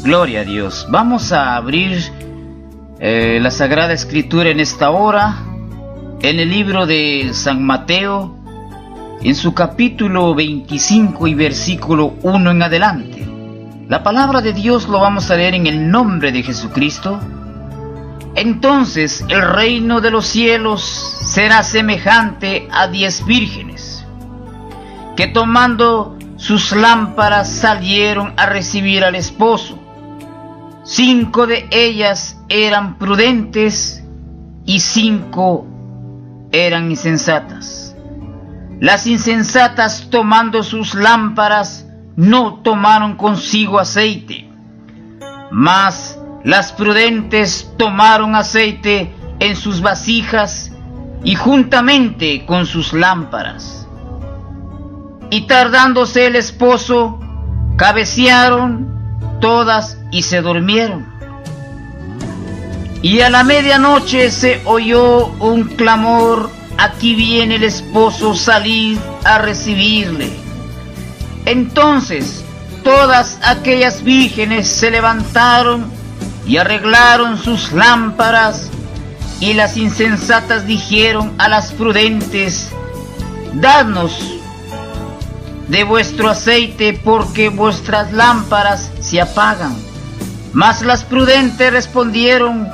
Gloria a Dios. Vamos a abrir la Sagrada Escritura en esta hora, en el libro de San Mateo, en su capítulo 25 y versículo 1 en adelante. La palabra de Dios lo vamos a leer en el nombre de Jesucristo. Entonces el reino de los cielos será semejante a 10 vírgenes, que tomando sus lámparas salieron a recibir al esposo. 5 de ellas eran prudentes y 5 eran insensatas. Las insensatas, tomando sus lámparas, no tomaron consigo aceite, mas las prudentes tomaron aceite en sus vasijas y juntamente con sus lámparas. Y tardándose el esposo, cabecearon todas y se durmieron. Y a la medianoche se oyó un clamor: aquí viene el esposo, salid a recibirle. Entonces todas aquellas vírgenes se levantaron y arreglaron sus lámparas. Y las insensatas dijeron a las prudentes: dadnos de vuestro aceite, porque vuestras lámparas se apagan. Mas las prudentes respondieron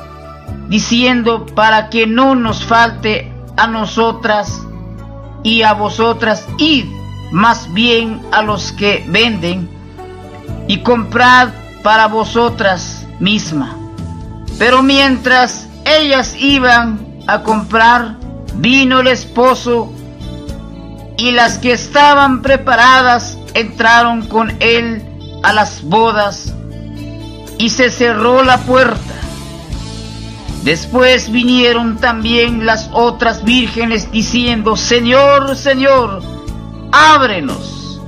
diciendo: para que no nos falte a nosotras y a vosotras, id más bien a los que venden y comprad para vosotras misma. Pero mientras ellas iban a comprar, vino el esposo, y las que estaban preparadas entraron con él a las bodas, y se cerró la puerta. Después vinieron también las otras vírgenes diciendo: Señor, Señor, ábrenos.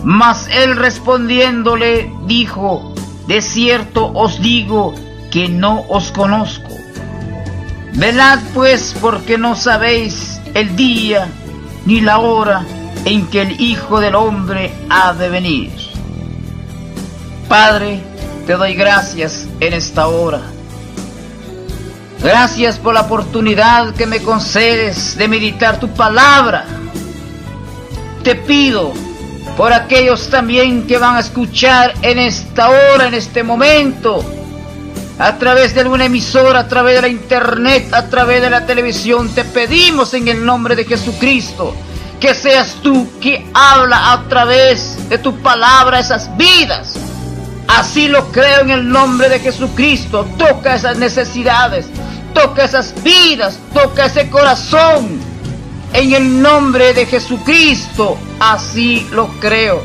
Mas él respondiéndole dijo: de cierto os digo que no os conozco. Velad pues, porque no sabéis el día ni la hora en que el Hijo del Hombre ha de venir. Padre, te doy gracias en esta hora. Gracias por la oportunidad que me concedes de meditar tu palabra. Te pido por aquellos también que van a escuchar en esta hora, en este momento, a través de alguna emisora, a través de la internet, a través de la televisión. Te pedimos en el nombre de Jesucristo que seas tú que habla a través de tu palabra a esas vidas. Así lo creo en el nombre de Jesucristo. Toca esas necesidades, toca esas vidas, toca ese corazón. En el nombre de Jesucristo, así lo creo.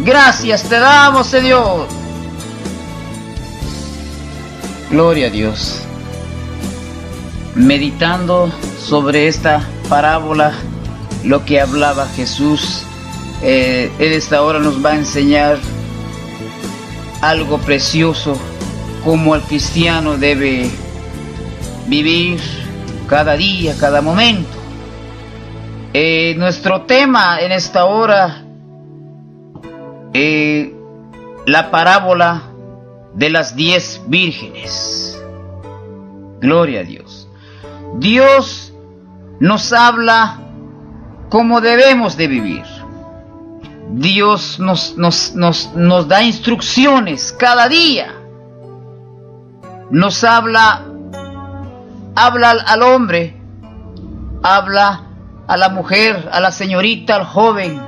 Gracias te damos, Señor. Gloria a Dios. Meditando sobre esta parábola, lo que hablaba Jesús, en esta hora nos va a enseñar algo precioso, cómo el cristiano debe vivir cada día, cada momento. Nuestro tema en esta hora, la parábola de las 10 vírgenes. Gloria a Dios. Dios nos habla cómo debemos de vivir. Dios nos da instrucciones cada día. Nos habla al hombre, habla a la mujer, a la señorita, al joven,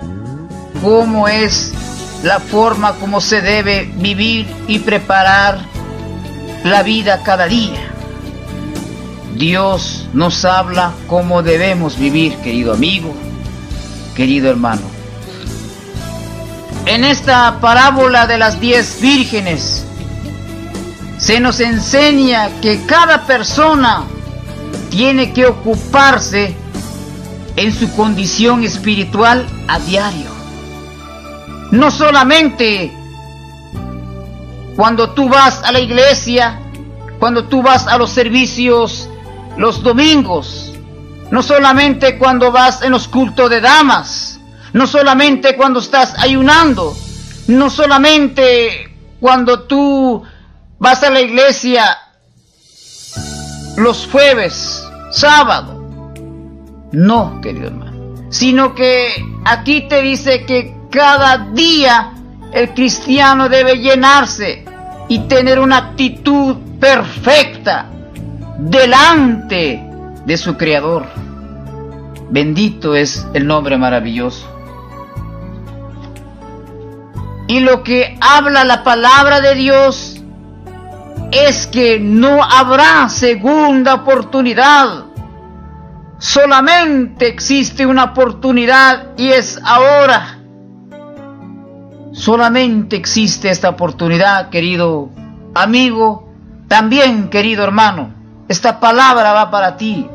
cómo es la forma como se debe vivir y preparar la vida cada día. Dios nos habla cómo debemos vivir, querido amigo, querido hermano. En esta parábola de las 10 vírgenes se nos enseña que cada persona tiene que ocuparse en su condición espiritual a diario. No solamente cuando tú vas a la iglesia, cuando tú vas a los servicios los domingos, no solamente cuando vas en los cultos de damas, no solamente cuando estás ayunando, no solamente cuando tú vas a la iglesia los jueves, sábado. No, querido hermano, sino que aquí te dice que cada día el cristiano debe llenarse y tener una actitud perfecta delante de su Creador. Bendito es el nombre maravilloso. Y lo que habla la palabra de Dios es que no habrá segunda oportunidad. Solamente existe una oportunidad y es ahora. Solamente existe esta oportunidad, querido amigo, también querido hermano. Esta palabra va para ti.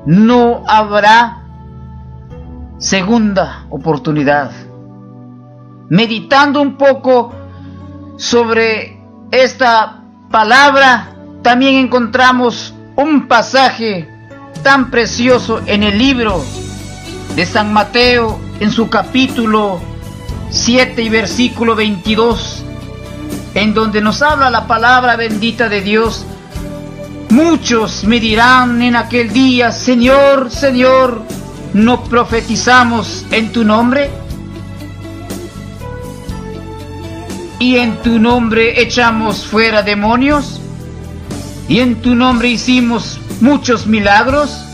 No habrá segunda oportunidad. Meditando un poco sobre esta palabra, también encontramos un pasaje tan precioso en el libro de San Mateo, en su capítulo 7 y versículo 22, en donde nos habla la palabra bendita de Dios. Muchos me dirán en aquel día: Señor, Señor, ¿no profetizamos en tu nombre? ¿Y en tu nombre echamos fuera demonios? ¿Y en tu nombre hicimos muchos milagros?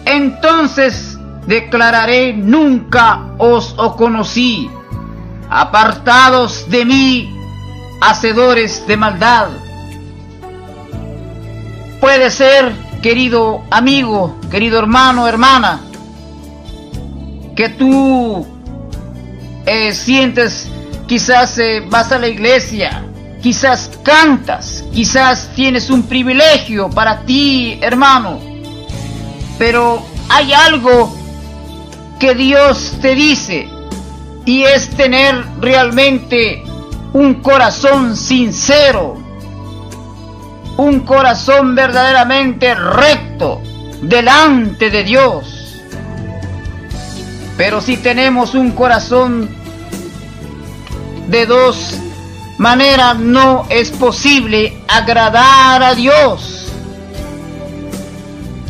Entonces declararé: nunca os conocí. Apartados de mí, hacedores de maldad. Puede ser, querido amigo, querido hermano, hermana, que tú sientes, quizás vas a la iglesia, quizás cantas, quizás tienes un privilegio para ti, hermano, pero hay algo que Dios te dice, y es tener realmente un corazón sincero, un corazón verdaderamente recto delante de Dios. Pero si tenemos un corazón de dos maneras, no es posible agradar a Dios.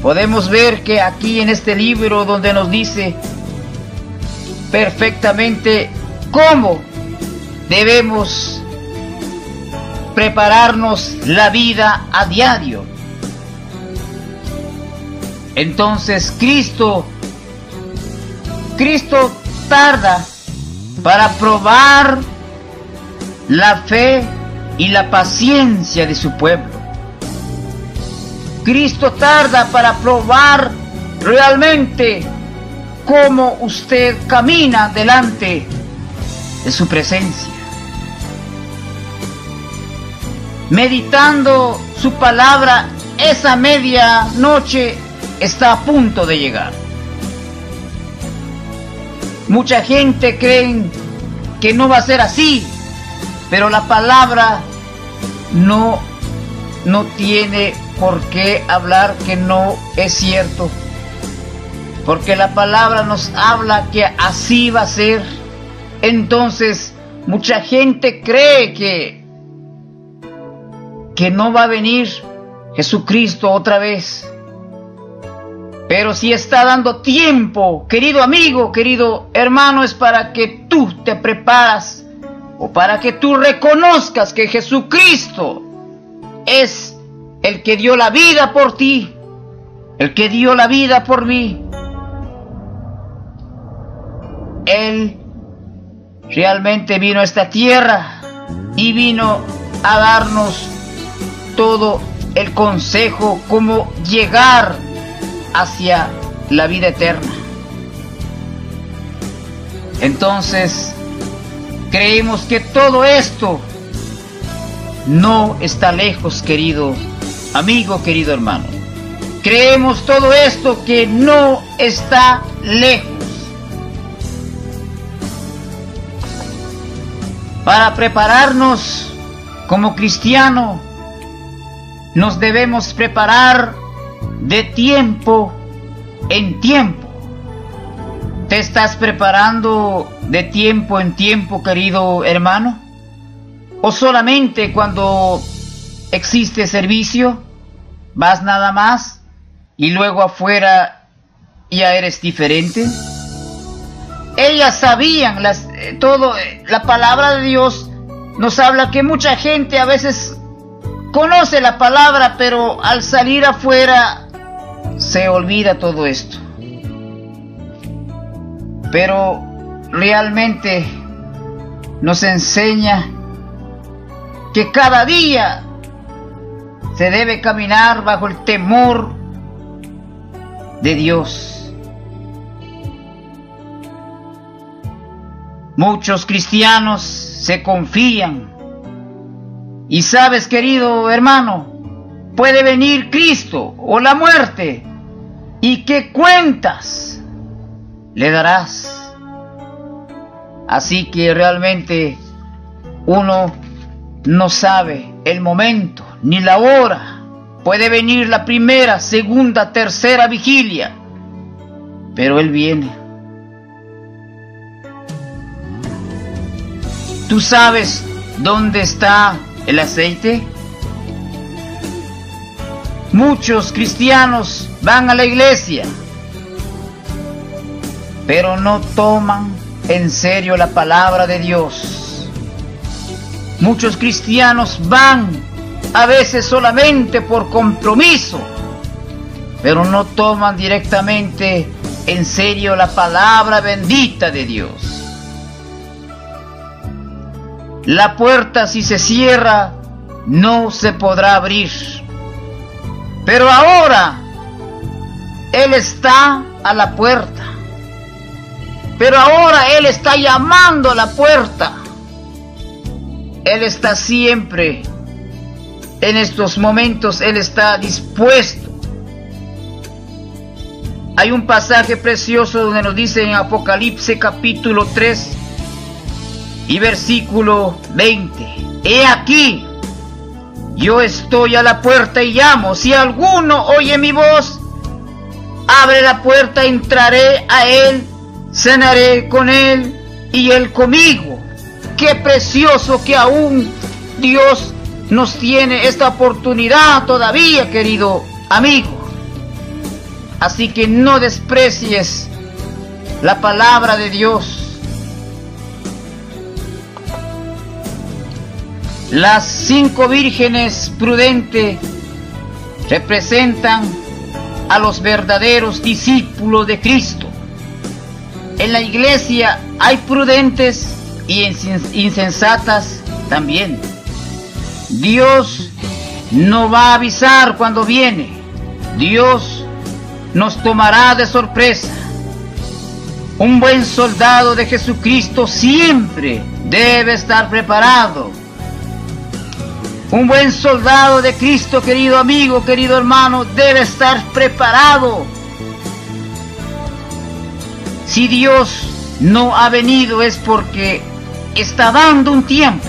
Podemos ver que aquí en este libro, donde nos dice perfectamente cómo debemos prepararnos la vida a diario. Entonces Cristo tarda para probar la fe y la paciencia de su pueblo. Cristo tarda para probar realmente cómo usted camina delante de su presencia. Meditando su palabra, esa medianoche está a punto de llegar. Mucha gente cree que no va a ser así, pero la palabra no tiene por qué hablar que no es cierto, porque la palabra nos habla que así va a ser. Entonces mucha gente cree que no va a venir Jesucristo otra vez. Pero si está dando tiempo, querido amigo, querido hermano, es para que tú te preparas, o para que tú reconozcas que Jesucristo es el que dio la vida por ti, el que dio la vida por mí. Él realmente vino a esta tierra y vino a darnos todo el consejo cómo llegar hacia la vida eterna. Entonces creemos que todo esto no está lejos, querido amigo, querido hermano. Creemos todo esto que no está lejos. Para prepararnos como cristiano, nos debemos preparar de tiempo en tiempo. ¿Te estás preparando de tiempo en tiempo, querido hermano? ¿O solamente cuando existe servicio, vas nada más y luego afuera ya eres diferente. Ellas sabían la palabra de Dios nos habla que mucha gente a veces conoce la palabra, pero al salir afuera se olvida todo esto. Pero realmente nos enseña que cada día se debe caminar bajo el temor de Dios. Muchos cristianos se confían. Y sabes, querido hermano, puede venir Cristo o la muerte. ¿Y qué cuentas le darás? Así que realmente uno no sabe el momento ni la hora. Puede venir la primera, segunda, tercera vigilia, pero Él viene. ¿Tú sabes dónde está el aceite? Muchos cristianos van a la iglesia, pero no toman en serio la palabra de Dios. Muchos cristianos van a veces solamente por compromiso, pero no toman directamente en serio la palabra bendita de Dios. La puerta, si se cierra, no se podrá abrir. Pero ahora Él está a la puerta. Pero ahora Él está llamando a la puerta. Él está siempre, en estos momentos, Él está dispuesto. Hay un pasaje precioso donde nos dice en Apocalipsis capítulo 3 y versículo 20: He aquí, yo estoy a la puerta y llamo. Si alguno oye mi voz, abre la puerta, entraré a él, cenaré con él y él conmigo. Qué precioso que aún Dios nos tiene esta oportunidad todavía, querido amigo. Así que no desprecies la palabra de Dios. Las 5 vírgenes prudentes representan a los verdaderos discípulos de Cristo. En la iglesia hay prudentes y insensatas también. Dios no va a avisar cuando viene. Dios nos tomará de sorpresa. Un buen soldado de Jesucristo siempre debe estar preparado. Un buen soldado de Cristo, querido amigo, querido hermano, debe estar preparado. Si Dios no ha venido es porque está dando un tiempo.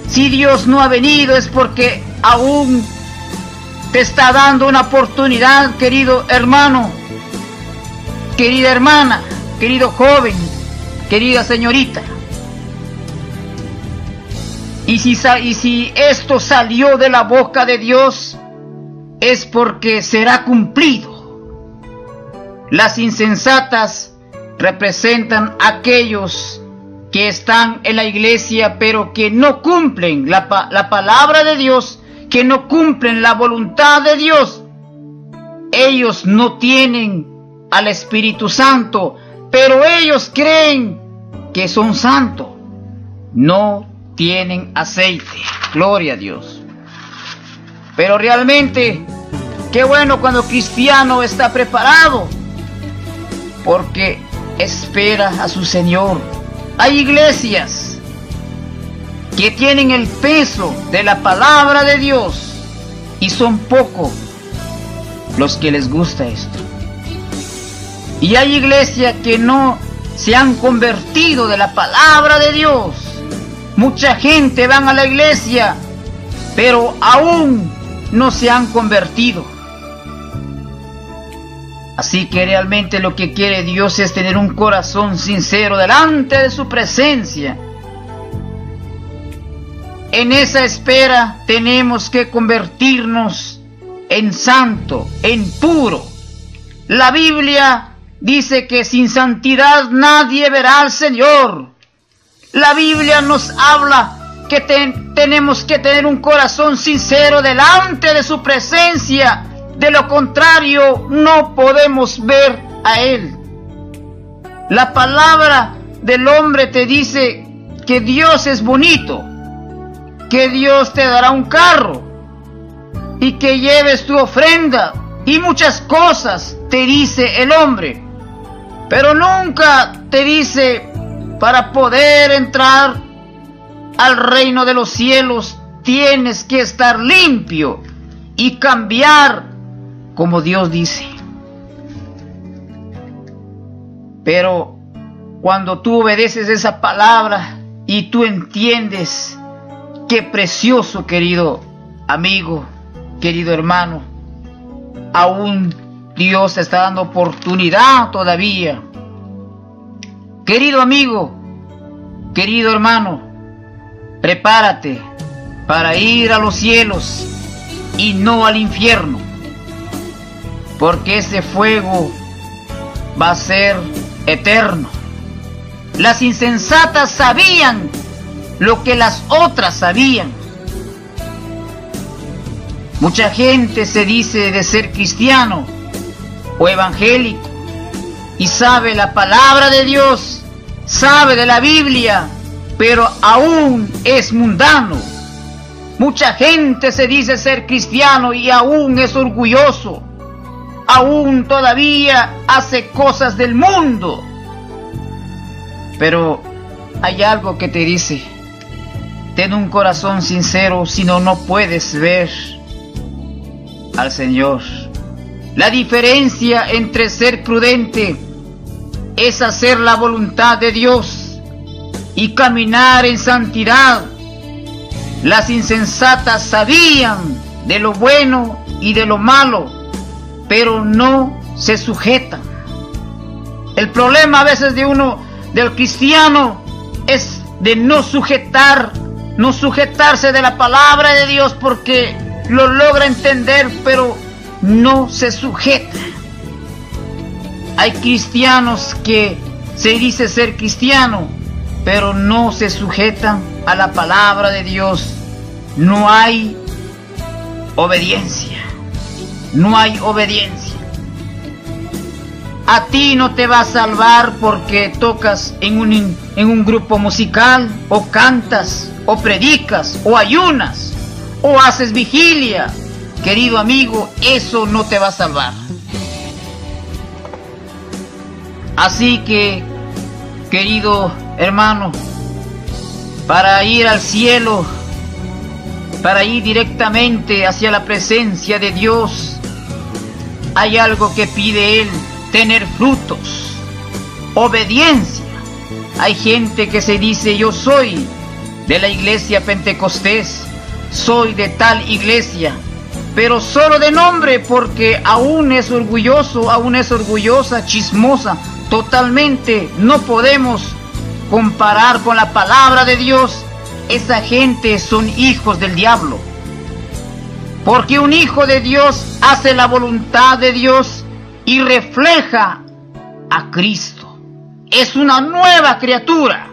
Si Dios no ha venido es porque aún te está dando una oportunidad, querido hermano, querida hermana, querido joven, querida señorita. Y si esto salió de la boca de Dios, es porque será cumplido. Las insensatas representan a aquellos que están en la iglesia, pero que no cumplen la palabra de Dios, que no cumplen la voluntad de Dios. Ellos no tienen al Espíritu Santo, pero ellos creen que son santos. No tienen aceite. Gloria a Dios. Pero realmente, qué bueno cuando el cristiano está preparado, porque espera a su Señor. Hay iglesias que tienen el peso de la palabra de Dios y son pocos los que les gusta esto. Y hay iglesias que no se han convertido de la palabra de Dios. Mucha gente van a la iglesia, pero aún no se han convertido. Así que realmente lo que quiere Dios es tener un corazón sincero delante de su presencia. en esa espera tenemos que convertirnos en santo, en puro. La Biblia dice que sin santidad nadie verá al Señor. La Biblia nos habla que tenemos que tener un corazón sincero delante de su presencia. De lo contrario, no podemos ver a Él. La palabra del hombre te dice que Dios es bonito, que Dios te dará un carro y que lleves tu ofrenda y muchas cosas te dice el hombre, pero nunca te dice: para poder entrar al reino de los cielos tienes que estar limpio y cambiar como Dios dice. Pero cuando tú obedeces esa palabra y tú entiendes, qué precioso, querido amigo, querido hermano, aún Dios te está dando oportunidad todavía. Querido amigo, querido hermano, prepárate para ir a los cielos y no al infierno, porque ese fuego va a ser eterno. Las insensatas sabían lo que las otras sabían. Mucha gente se dice de ser cristiano o evangélico y sabe la palabra de Dios, sabe de la Biblia, pero aún es mundano. Mucha gente se dice ser cristiano y aún es orgulloso, aún todavía hace cosas del mundo. Pero hay algo que te dice: ten un corazón sincero, si no, no puedes ver al Señor. La diferencia entre ser prudente es hacer la voluntad de Dios y caminar en santidad. Las insensatas sabían de lo bueno y de lo malo, pero no se sujetan. El problema a veces del cristiano es de no sujetarse de la palabra de Dios, porque lo logra entender, pero no se sujeta. Hay cristianos que se dice ser cristiano, pero no se sujetan a la palabra de Dios. No hay obediencia. No hay obediencia. A ti no te va a salvar porque tocas en un grupo musical, o cantas, o predicas, o ayunas, o haces vigilia. Querido amigo, eso no te va a salvar. Así que, querido hermano, para ir al cielo, para ir directamente hacia la presencia de Dios, hay algo que pide Él: tener frutos, obediencia. Hay gente que se dice: yo soy de la iglesia Pentecostés, soy de tal iglesia, pero solo de nombre, porque aún es orgulloso, aún es orgullosa, chismosa. Totalmente no podemos comparar con la palabra de Dios. Esa gente son hijos del diablo, porque un hijo de Dios hace la voluntad de Dios y refleja a Cristo. Es una nueva criatura.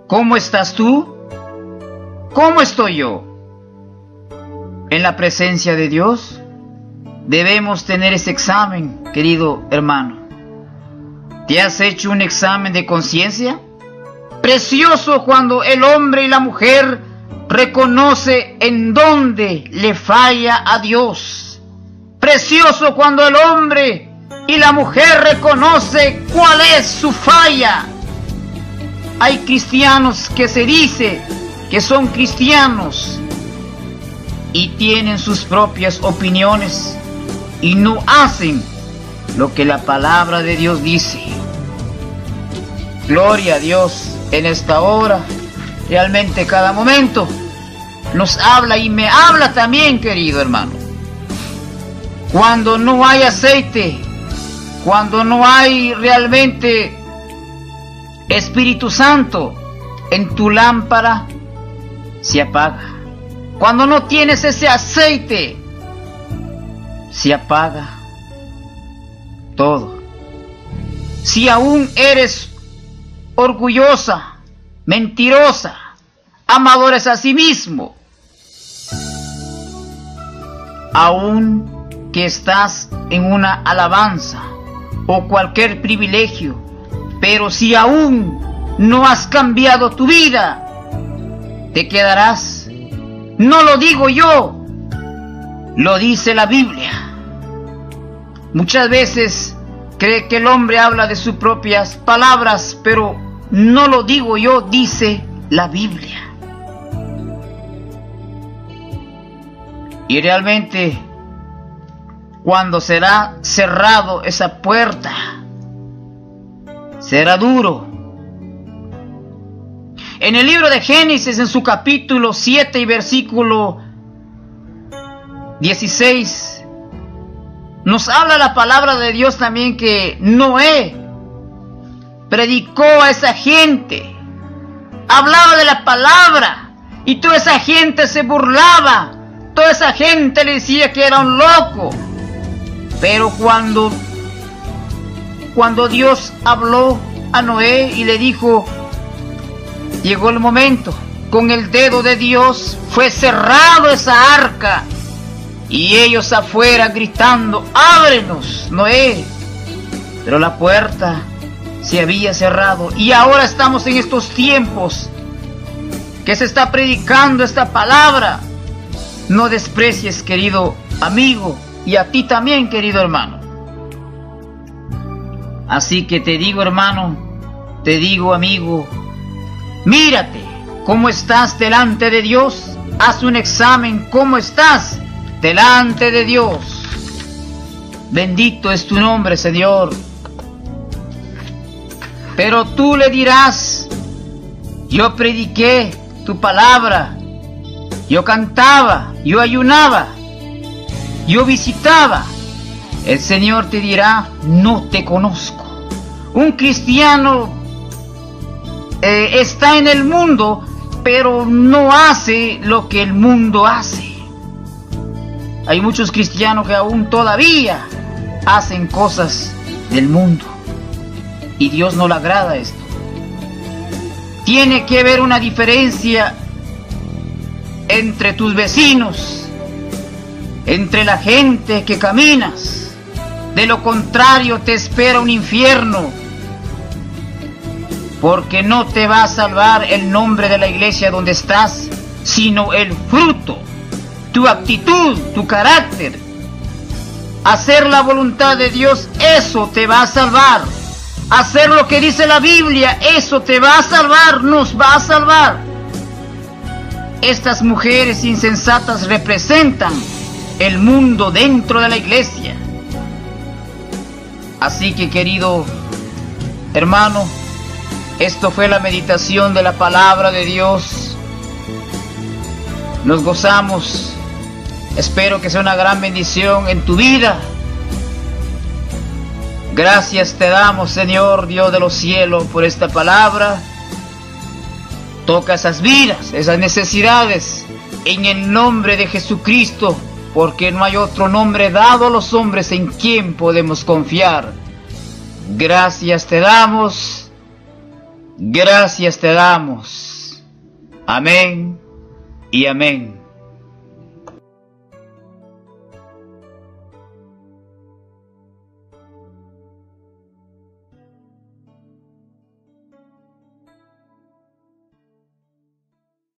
¿Cómo estás tú? ¿Cómo estoy yo? En la presencia de Dios debemos tener ese examen, querido hermano. ¿Te has hecho un examen de conciencia? Precioso cuando el hombre y la mujer reconoce en dónde le falla a Dios. Precioso cuando el hombre y la mujer reconoce cuál es su falla. Hay cristianos que se dice que son cristianos y tienen sus propias opiniones y no hacen lo que la palabra de Dios dice. Gloria a Dios. En esta hora, realmente cada momento nos habla y me habla también, querido hermano. Cuando no hay aceite, cuando no hay realmente Espíritu Santo en tu lámpara, se apaga. Cuando no tienes ese aceite, se apaga todo. Si aún eres orgullosa, mentirosa, amadores a sí mismo, aún que estás en una alabanza o cualquier privilegio, pero si aún no has cambiado tu vida, te quedarás. No lo digo yo, lo dice la Biblia. Muchas veces cree que el hombre habla de sus propias palabras, pero no lo digo yo, dice la Biblia. Y realmente, cuando será cerrado esa puerta, será duro. En el libro de Génesis, en su capítulo 7 y versículo 16, nos habla la palabra de Dios también que Noé predicó a esa gente, hablaba de la palabra, y toda esa gente se burlaba, toda esa gente le decía que era un loco. Pero cuando Dios habló a Noé y le dijo, llegó el momento, con el dedo de Dios fue cerrado esa arca, y ellos afuera gritando, ábrenos, Noé. Pero la puerta se había cerrado, y ahora estamos en estos tiempos que se está predicando esta palabra. No desprecies, querido amigo, y a ti también, querido hermano. Así que te digo, hermano, te digo, amigo, mírate cómo estás delante de Dios. Haz un examen, cómo estás delante de Dios. Bendito es tu nombre, Señor. Pero tú le dirás, yo prediqué tu palabra, yo cantaba, yo ayunaba, yo visitaba. El Señor te dirá, no te conozco. Un cristiano está en el mundo, pero no hace lo que el mundo hace. Hay muchos cristianos que aún todavía hacen cosas del mundo, y Dios no le agrada esto. Tiene que haber una diferencia entre tus vecinos, entre la gente que caminas. De lo contrario te espera un infierno, porque no te va a salvar el nombre de la iglesia donde estás, sino el fruto, tu actitud, tu carácter. Hacer la voluntad de Dios, eso te va a salvar. Hacer lo que dice la Biblia, eso te va a salvar, nos va a salvar. Estas mujeres insensatas representan el mundo dentro de la iglesia. Así que, querido hermano, esto fue la meditación de la palabra de Dios. Nos gozamos. Espero que sea una gran bendición en tu vida. Gracias te damos, Señor, Dios de los cielos, por esta palabra. Toca esas vidas, esas necesidades, en el nombre de Jesucristo, porque no hay otro nombre dado a los hombres en quien podemos confiar. Gracias te damos. Gracias te damos. Amén y amén.